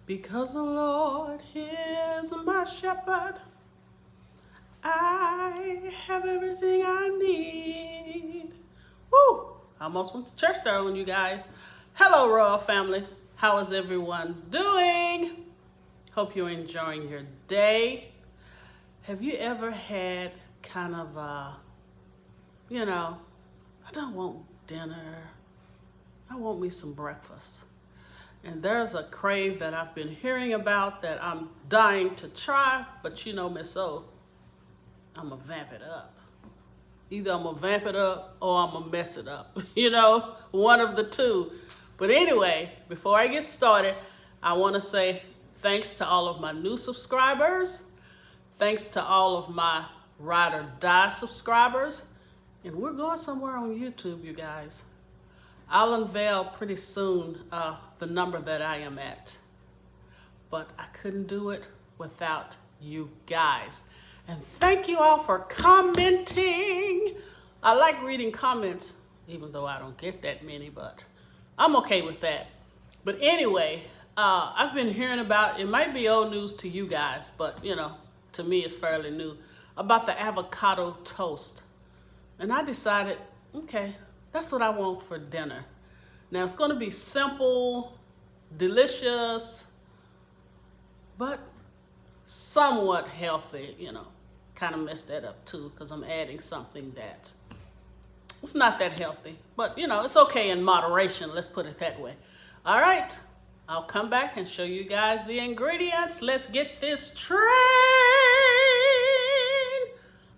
Because the Lord is my shepherd, I have everything I need. Woo! I almost went to church there on you guys. Hello, Royal family. How is everyone doing? Hope you're enjoying your day. Have you ever had kind of I don't want dinner. I want me some breakfast. And there's a crave that I've been hearing about that I'm dying to try, but you know me, so I'm gonna vamp it up. Either I'm gonna vamp it up or I'm gonna mess it up. One of the two. But anyway, before I get started, I wanna say thanks to all of my new subscribers. Thanks to all of my ride or die subscribers. And we're going somewhere on YouTube, you guys. I'll unveil pretty soon the number that I am at. But I couldn't do it without you guys. And thank you all for commenting. I like reading comments, even though I don't get that many, but I'm okay with that. But anyway, I've been hearing about, it might be old news to you guys, but to me it's fairly new, about the avocado toast. And I decided, okay, that's what I want for dinner. Now it's gonna be simple, delicious, but somewhat healthy, kind of messed that up too, because I'm adding something that it's not that healthy, but it's okay in moderation, let's put it that way. All right, I'll come back and show you guys the ingredients. Let's get this train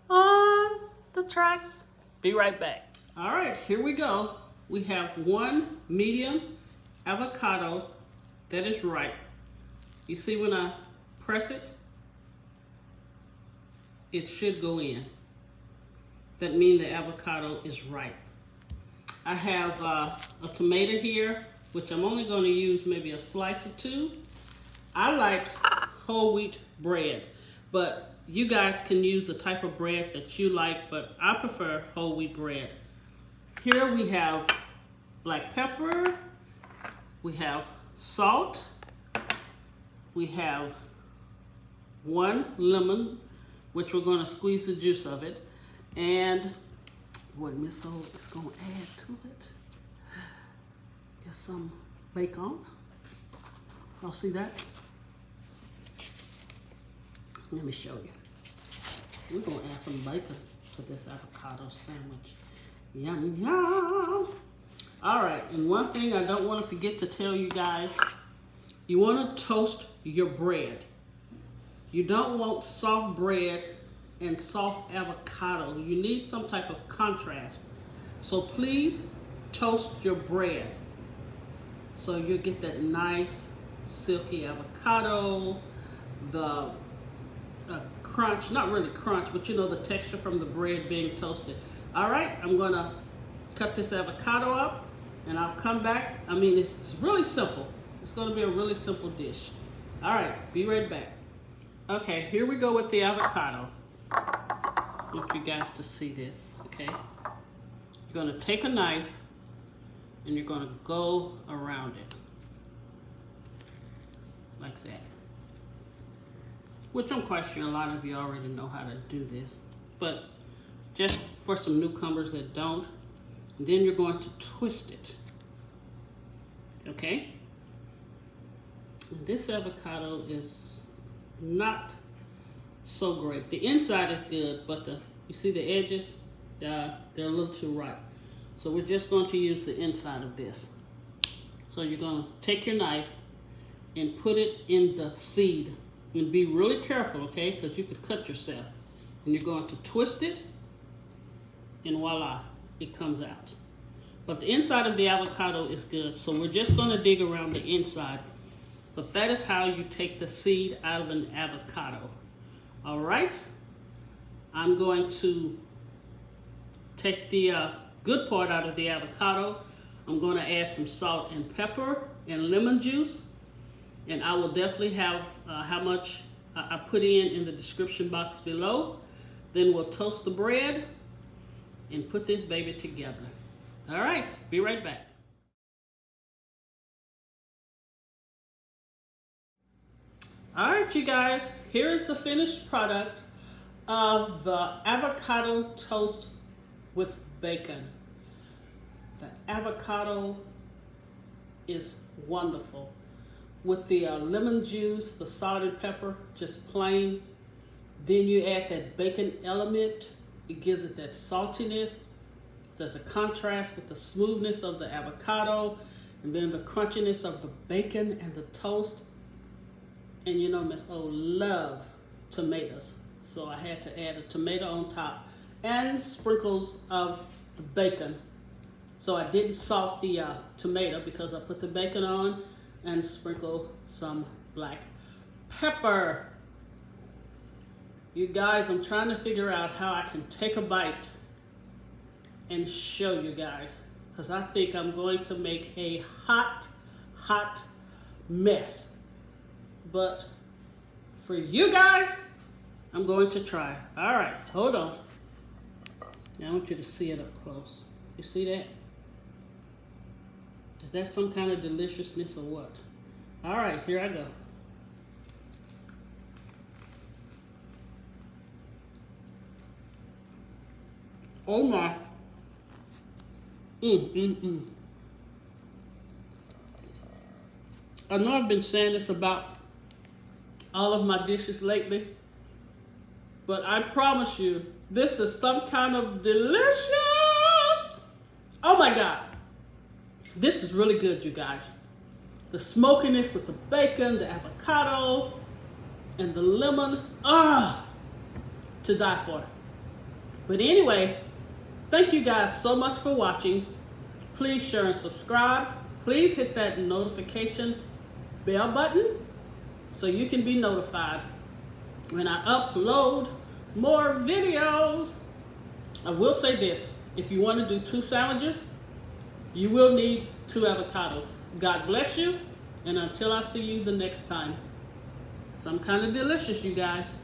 on the tracks. Be right back. All right, here we go. We have one medium avocado that is ripe. You see when I press it, it should go in. That means the avocado is ripe. I have a tomato here, which I'm only going to use maybe a slice or two. I like whole wheat bread, but you guys can use the type of bread that you like, but I prefer whole wheat bread. Here we have black pepper, we have salt, we have one lemon, which we're going to squeeze the juice of it, and what Miss O is going to add to it is some bacon. Y'all see that? Let me show you. We're going to add some bacon to this avocado sandwich. Yum, yum. All right, and one thing I don't want to forget to tell you guys, you want to toast your bread. You don't want soft bread and soft avocado. You need some type of contrast. So please toast your bread so you get that nice silky avocado, the crunch, not really crunch, but the texture from the bread being toasted. All right, I'm gonna cut this avocado up and I'll come back. I mean, it's really simple. It's gonna be a really simple dish. All right, be right back. Okay, here we go with the avocado. I want you guys to see this, okay? You're gonna take a knife and you're gonna go around it like that. Which I'm quite sure a lot of you already know how to do this, but just for some newcomers that don't, then you're going to twist it, okay? And this avocado is not so great. The inside is good, but you see the edges? They're a little too ripe. So we're just going to use the inside of this. So you're going to take your knife and put it in the seed. And be really careful, okay? Because you could cut yourself. And you're going to twist it, and voila, it comes out. But the inside of the avocado is good, so we're just going to dig around the inside. But that is how you take the seed out of an avocado. All right? I'm going to take the good part out of the avocado. I'm going to add some salt and pepper and lemon juice. And I will definitely have how much I put in the description box below. Then we'll toast the bread and put this baby together. All right, be right back. All right, you guys, here is the finished product of the avocado toast with bacon. The avocado is wonderful. With the lemon juice, the salt and pepper, just plain. Then you add that bacon element. It gives it that saltiness. There's a contrast with the smoothness of the avocado and then the crunchiness of the bacon and the toast. And you know Miss O love tomatoes, so I had to add a tomato on top and sprinkles of the bacon. So I didn't salt the tomato because I put the bacon on and sprinkle some black pepper. You guys, I'm trying to figure out how I can take a bite and show you guys, because I think I'm going to make a hot mess. But for you guys, I'm going to try. All right, hold on. Now I want you to see it up close. You see that? Is that some kind of deliciousness or what? All right, here I go. Oh my. I know I've been saying this about all of my dishes lately, but I promise you, this is some kind of delicious. Oh my God. This is really good, you guys. The smokiness with the bacon, the avocado, and the lemon. To die for. But anyway, thank you guys so much for watching. Please share and subscribe. Please hit that notification bell button so you can be notified when I upload more videos. I will say this, if you want to do 2 sandwiches, you will need 2 avocados. God bless you, and until I see you the next time, some kind of delicious, you guys.